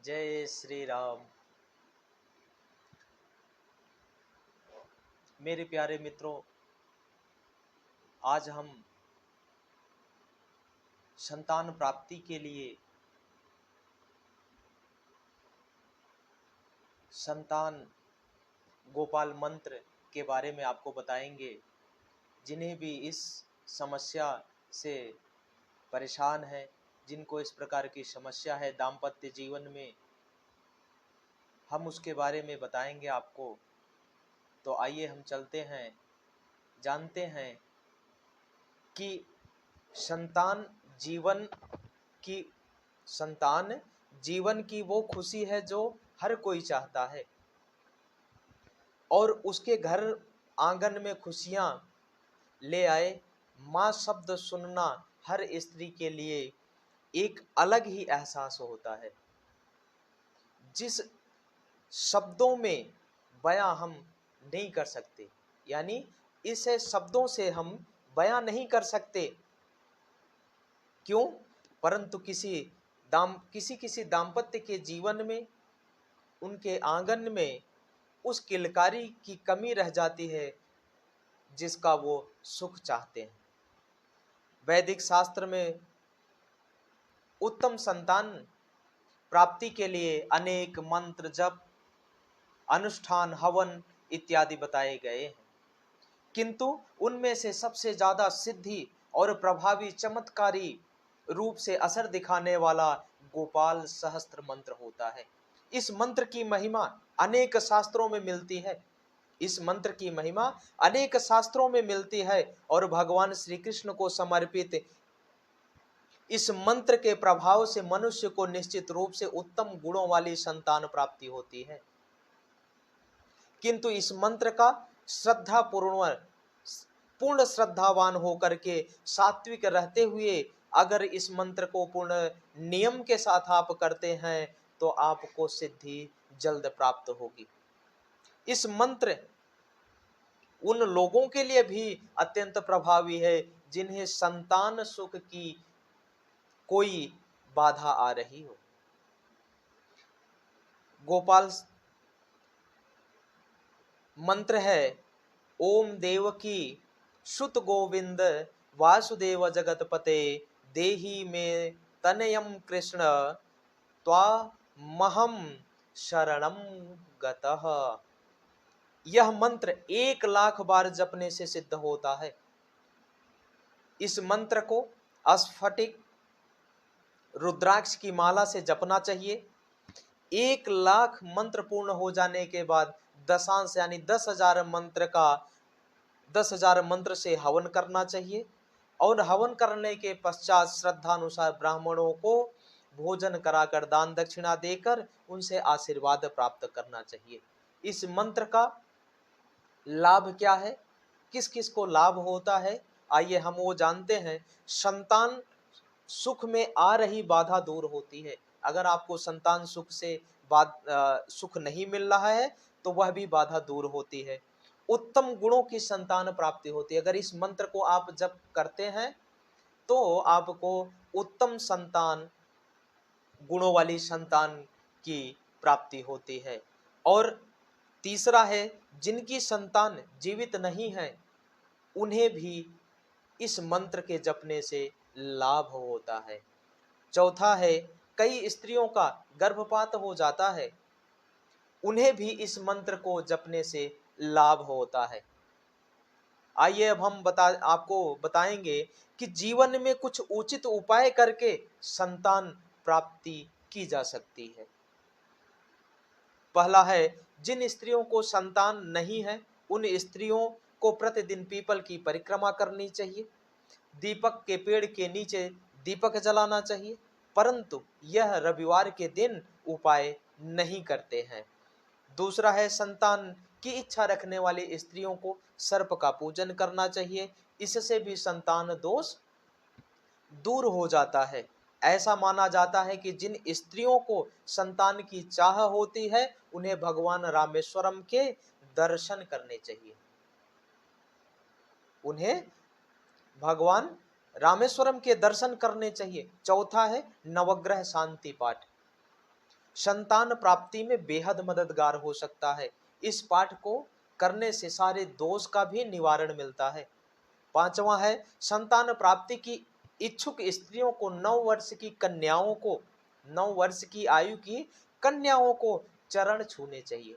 जय श्री राम। मेरे प्यारे मित्रों, आज हम संतान प्राप्ति के लिए संतान गोपाल मंत्र के बारे में आपको बताएंगे। जिन्हें भी इस समस्या से परेशान है, जिनको इस प्रकार की समस्या है दाम्पत्य जीवन में, हम उसके बारे में बताएंगे आपको। तो आइए हम चलते हैं, जानते हैं कि संतान जीवन की संतान जीवन की वो खुशी है जो हर कोई चाहता है, और उसके घर आंगन में खुशियां ले आए। माँ शब्द सुनना हर स्त्री के लिए एक अलग ही एहसास होता है, जिस शब्दों में बयां हम नहीं कर सकते, यानी इसे शब्दों से हम बयां नहीं कर सकते। क्यों? परंतु किसी किसी दाम्पत्य के जीवन में, उनके आंगन में उस किलकारी की कमी रह जाती है जिसका वो सुख चाहते हैं। वैदिक शास्त्र में उत्तम संतान प्राप्ति के लिए अनेक मंत्र, जप, अनुष्ठान, हवन इत्यादि बताए गए हैं, किंतु उनमें से सबसे ज्यादा सिद्धि और प्रभावी चमत्कारी रूप से असर दिखाने वाला गोपाल सहस्त्र मंत्र होता है। इस मंत्र की महिमा अनेक शास्त्रों में मिलती है। इस मंत्र की महिमा अनेक शास्त्रों में मिलती है और भगवान श्री कृष्ण को समर्पित इस मंत्र के प्रभाव से मनुष्य को निश्चित रूप से उत्तम गुणों वाली संतान प्राप्ति होती है। किंतु इस मंत्र का पूर्ण श्रद्धावान होकर के, सात्विक रहते हुए अगर इस मंत्र को पूर्ण नियम के साथ आप करते हैं तो आपको सिद्धि जल्द प्राप्त होगी। इस मंत्र उन लोगों के लिए भी अत्यंत प्रभावी है जिन्हें संतान सुख की कोई बाधा आ रही हो। गोपाल मंत्र है, ओम देवकी सुत गोविंद वासुदेव जगतपते देहि में तनयम कृष्ण त्वामहं शरणं गतः। यह मंत्र 1,00,000 बार जपने से सिद्ध होता है। इस मंत्र को स्फटिक रुद्राक्ष की माला से जपना चाहिए। 1,00,000 मंत्र पूर्ण हो जाने के बाद दशांश यानी 10,000 मंत्र से हवन करना चाहिए, और हवन करने के पश्चात श्रद्धानुसार ब्राह्मणों को भोजन कराकर, दान दक्षिणा देकर उनसे आशीर्वाद प्राप्त करना चाहिए। इस मंत्र का लाभ क्या है, किस किस को लाभ होता है, आइए हम वो जानते हैं। संतान सुख में आ रही बाधा दूर होती है। अगर आपको संतान सुख से सुख नहीं मिल रहा है तो वह भी बाधा दूर होती है। उत्तम गुणों की संतान प्राप्ति होती है। अगर इस मंत्र को आप जब करते हैं तो आपको उत्तम संतान, गुणों वाली संतान की प्राप्ति होती है। और तीसरा है, जिनकी संतान जीवित नहीं है उन्हें भी इस मंत्र के जपने से लाभ होता है। चौथा है, कई स्त्रियों का गर्भपात हो जाता है, उन्हें भी इस मंत्र को जपने से लाभ होता है। आइए अब हम आपको बताएंगे कि जीवन में कुछ उचित उपाय करके संतान प्राप्ति की जा सकती है। पहला है, जिन स्त्रियों को संतान नहीं है उन स्त्रियों को प्रतिदिन पीपल की परिक्रमा करनी चाहिए। दीपक के पेड़ के नीचे दीपक जलाना चाहिए, परंतु यह रविवार के दिन उपाय नहीं करते हैं। दूसरा है, संतान की इच्छा रखने वाली स्त्रियों को सर्प का पूजन करना चाहिए। इससे भी संतान दोष दूर हो जाता है। ऐसा माना जाता है कि जिन स्त्रियों को संतान की चाह होती है उन्हें भगवान रामेश्वरम के दर्शन करने चाहिए। उन्हें भगवान रामेश्वरम के दर्शन करने चाहिए। चौथा है, नवग्रह शांति पाठ। संतान प्राप्ति में बेहद मददगार हो सकता है। इस पाठ को करने से सारे दोष का भी निवारण मिलता है। पांचवा है, संतान प्राप्ति की इच्छुक स्त्रियों को 9 वर्ष की आयु की कन्याओं को चरण छूने चाहिए,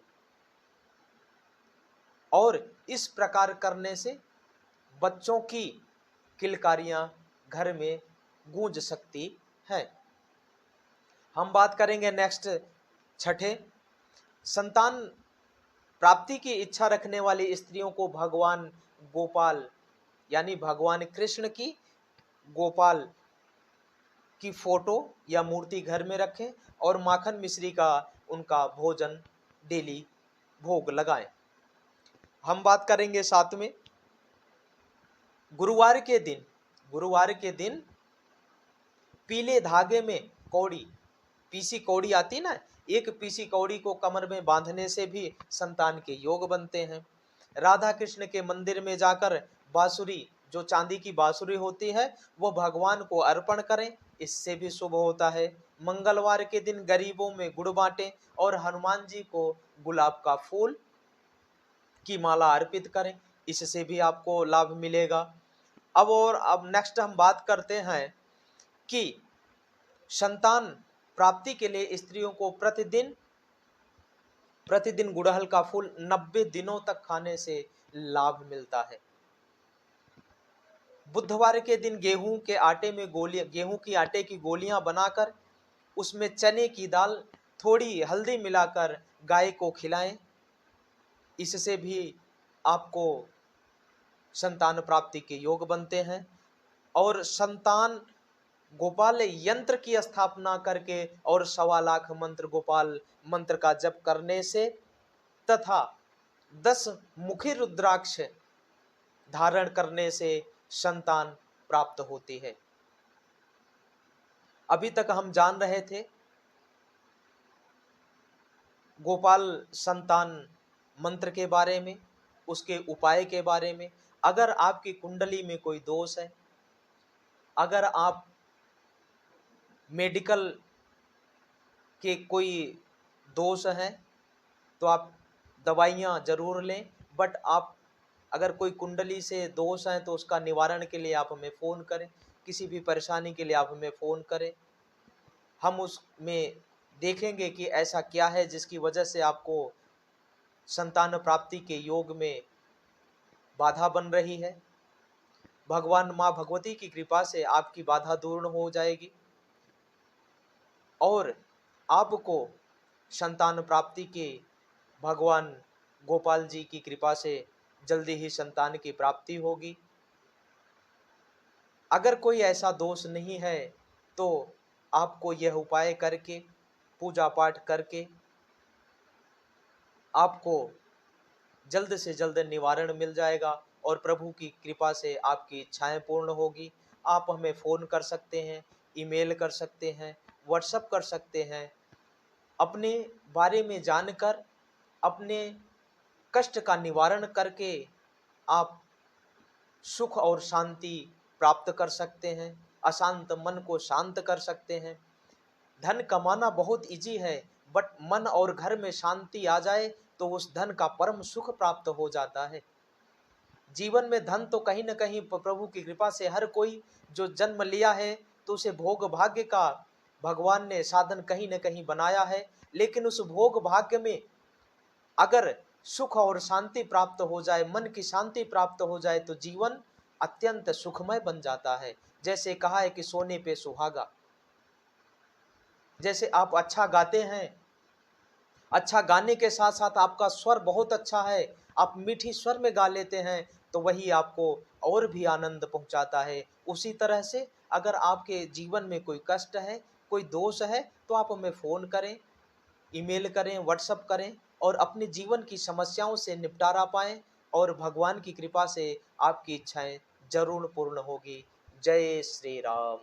और इस प्रकार करने से बच्चों की किलकारियां घर में गूंज सकती है। हम बात करेंगे नेक्स्ट छठे, संतान प्राप्ति की इच्छा रखने वाली स्त्रियों को भगवान गोपाल यानी भगवान कृष्ण की गोपाल की फोटो या मूर्ति घर में रखें और माखन मिश्री का उनका भोजन डेली भोग लगाएं। हम बात करेंगे साथ में गुरुवार के दिन पीले धागे में कौड़ी, पीसी कौड़ी आती ना, एक पीसी कौड़ी को कमर में बांधने से भी संतान के योग बनते हैं। राधा कृष्ण के मंदिर में जाकर बांसुरी, जो चांदी की बांसुरी होती है, वो भगवान को अर्पण करें, इससे भी शुभ होता है। मंगलवार के दिन गरीबों में गुड़ बांटें और हनुमान जी को गुलाब का फूल की माला अर्पित करें, इससे भी आपको लाभ मिलेगा। अब नेक्स्ट हम बात करते हैं कि संतान प्राप्ति के लिए स्त्रियों को प्रतिदिन गुड़हल का फूल 90 दिनों तक खाने से लाभ मिलता है। बुधवार के दिन गेहूं की आटे की गोलियां बनाकर उसमें चने की दाल, थोड़ी हल्दी मिलाकर गाय को खिलाएं, इससे भी आपको संतान प्राप्ति के योग बनते हैं। और संतान गोपाल यंत्र की स्थापना करके और 1.25 लाख मंत्र गोपाल मंत्र का जप करने से तथा 10 मुखी रुद्राक्ष धारण करने से संतान प्राप्त होती है। अभी तक हम जान रहे थे गोपाल संतान मंत्र के बारे में, उसके उपाय के बारे में। अगर आपकी कुंडली में कोई दोष है, अगर आप मेडिकल के कोई दोष हैं, तो आप दवाइयाँ जरूर लें, बट आप अगर कोई कुंडली से दोष है तो उसका निवारण के लिए आप हमें फ़ोन करें, किसी भी परेशानी के लिए आप हमें फ़ोन करें। हम उसमें देखेंगे कि ऐसा क्या है जिसकी वजह से आपको संतान प्राप्ति के योग में बाधा बन रही है। भगवान माँ भगवती की कृपा से आपकी बाधा दूर हो जाएगी और आपको संतान प्राप्ति के भगवान गोपाल जी की कृपा से जल्दी ही संतान की प्राप्ति होगी। अगर कोई ऐसा दोष नहीं है तो आपको यह उपाय करके, पूजा पाठ करके आपको जल्द से जल्द निवारण मिल जाएगा और प्रभु की कृपा से आपकी इच्छाएं पूर्ण होगी। आप हमें फ़ोन कर सकते हैं, ईमेल कर सकते हैं, व्हाट्सएप कर सकते हैं। अपने बारे में जानकर अपने कष्ट का निवारण करके आप सुख और शांति प्राप्त कर सकते हैं, अशांत मन को शांत कर सकते हैं। धन कमाना बहुत इजी है, बट मन और घर में शांति आ जाए तो उस धन का परम सुख प्राप्त हो जाता है। जीवन में धन तो कहीं न कहीं प्रभु की कृपा से हर कोई जो जन्म लिया है तो उसे भोग भाग्य का भगवान ने साधन कहीं न कहीं बनाया है, लेकिन उस भोग भाग्य में अगर सुख और शांति प्राप्त हो जाए, मन की शांति प्राप्त हो जाए, तो जीवन अत्यंत सुखमय बन जाता है। जैसे कहा है कि सोने पे सुहागा। जैसे आप अच्छा गाते हैं, अच्छा गाने के साथ साथ आपका स्वर बहुत अच्छा है, आप मीठी स्वर में गा लेते हैं, तो वही आपको और भी आनंद पहुंचाता है। उसी तरह से अगर आपके जीवन में कोई कष्ट है, कोई दोष है, तो आप हमें फ़ोन करें, ईमेल करें, व्हाट्सएप करें और अपने जीवन की समस्याओं से निपटारा पाएं और भगवान की कृपा से आपकी इच्छाएं जरूर पूर्ण होगी। जय श्री राम।